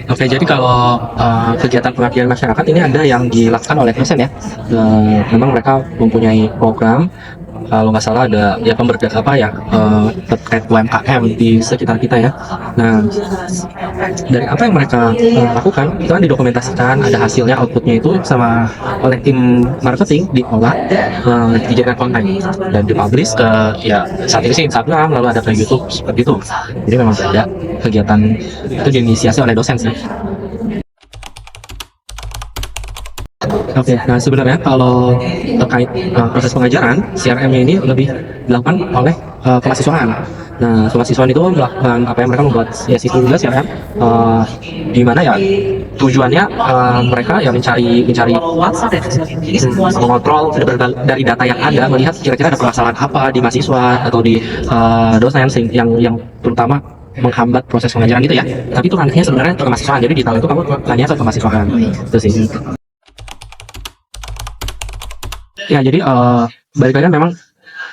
Oke, jadi kalau kegiatan pengabdian masyarakat ini ada yang dilakukan oleh dosen ya. Memang mereka mempunyai program, kalau nggak salah ada ya pemberdayaan apa ya, terkait UMKM di sekitar kita ya. Nah, dari apa yang mereka lakukan itu kan didokumentasikan, ada hasilnya, outputnya itu sama oleh tim marketing diolah, dijadikan konten dan dipublish ke ya saat ini sih Instagram, lalu ada ke YouTube seperti itu. Jadi memang ada kegiatan itu diinisiasi oleh dosen sih. Oke, nah sebenarnya kalau terkait proses pengajaran, CRM-nya ini lebih dilakukan oleh kemahasiswaan. Nah, kemahasiswaan itu melakukan apa yang mereka membuat ya situ juga CRM, di mana ya tujuannya mereka ya mencari mengontrol dari data yang ada, melihat kira-kira ada permasalahan apa di mahasiswa atau di dosen yang terutama menghambat proses pengajaran gitu ya. Tapi itu ranahnya sebenarnya ke kemahasiswaan. Jadi di tahun itu kamu tanya ke kemahasiswaan. Itu sih. Ya, jadi balik lagi kan memang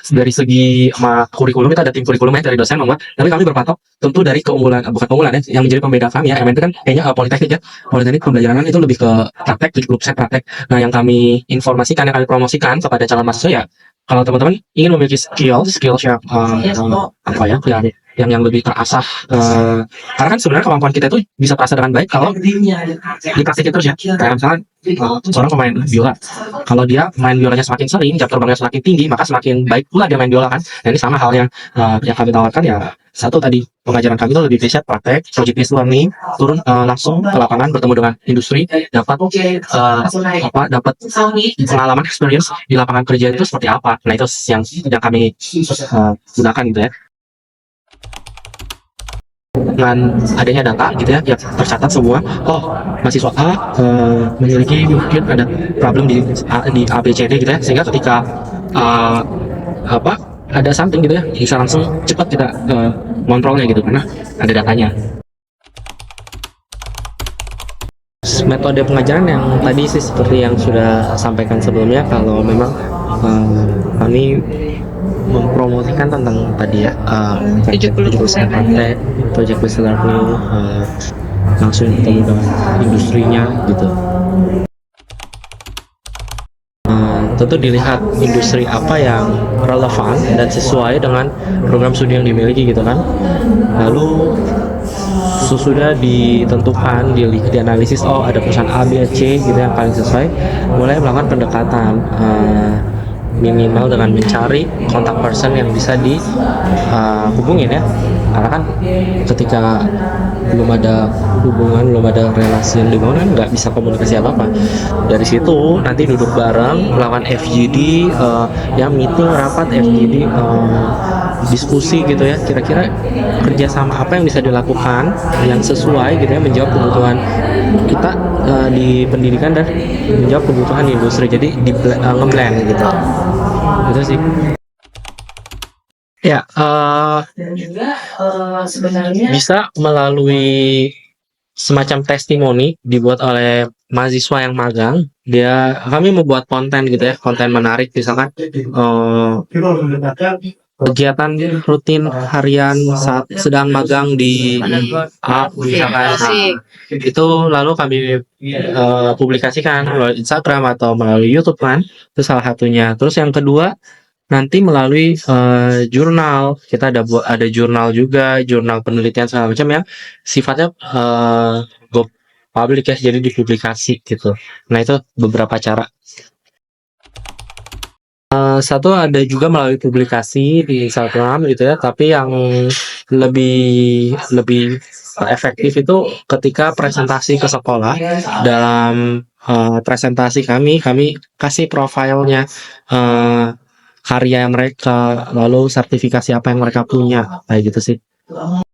dari segi kurikulum kita ada tim kurikulum ya dari dosen membuat, tapi kami berpatok tentu dari keunggulan, bukan keunggulan ya, yang menjadi pembeda kami ya, MN itu kan kayaknya politeknik ya, politeknik pembelajaran itu lebih ke praktek, 70% praktek. Nah, yang kami informasikan, yang kami promosikan kepada calon mahasiswa ya, kalau teman-teman ingin memiliki skills yang apa ya, yang lebih terasah, karena kan sebenarnya kemampuan kita itu bisa terasah dengan baik kalau dipraktikin terus ya. Kayak misalnya seorang pemain biola, kalau dia main biolanya semakin sering, jam terbangnya semakin tinggi, maka semakin baik pula dia main biola kan. Nah, ini sama halnya yang kami tawarkan ya. Satu tadi, pengajaran kami itu lebih basic praktek, project based learning, turun langsung ke lapangan, bertemu dengan industri, dapat dapat pengalaman experience di lapangan kerja itu seperti apa. Nah, itu yang kami gunakan gitu ya. Dengan adanya data gitu ya, yang tercatat semua, oh mahasiswa A memiliki mungkin ada problem di ABCD gitu ya, sehingga ketika ada something gitu ya, bisa langsung cepat kita kontrolnya gitu karena ada datanya. Metode pengajaran yang tadi sih seperti yang sudah sampaikan sebelumnya, kalau memang kami mempromosikan tentang tadi ya 70% praktek, project based learning, langsung ketemu dengan industrinya gitu. Tentu dilihat industri apa yang relevan dan sesuai dengan program studi yang dimiliki gitu kan. Lalu sesudah ditentukan, dianalisis, oh ada perusahaan A, B, C gitu yang paling sesuai, mulai melakukan pendekatan minimal dengan mencari kontak person yang bisa dihubungin ya, karena kan ketika belum ada hubungan, belum ada relasi yang dibangun kan nggak bisa komunikasi apa-apa. Dari situ nanti duduk bareng, melakukan FGD, meeting, rapat FGD, diskusi gitu ya, kira-kira kerjasama apa yang bisa dilakukan yang sesuai gitu ya, menjawab kebutuhan kita di pendidikan dan menjawab kebutuhan industri. Jadi ngeblend gitu. Itu sih. Ya, Dan juga sebenarnya bisa melalui semacam testimoni dibuat oleh mahasiswa yang magang. Kami membuat konten gitu ya, konten menarik, misalkan kegiatan rutin harian saat sedang magang di A misalkan, itu lalu kami publikasikan melalui Instagram atau melalui YouTube kan, itu salah satunya. Terus yang kedua nanti melalui jurnal, kita ada jurnal juga, jurnal penelitian segala macam yang sifatnya go public ya, jadi dipublikasi gitu. Nah, itu beberapa cara. Satu ada juga melalui publikasi di Instagram gitu ya, tapi yang lebih efektif itu ketika presentasi ke sekolah. Dalam presentasi kami kasih profilnya, karya mereka, lalu sertifikasi apa yang mereka punya, kayak gitu sih.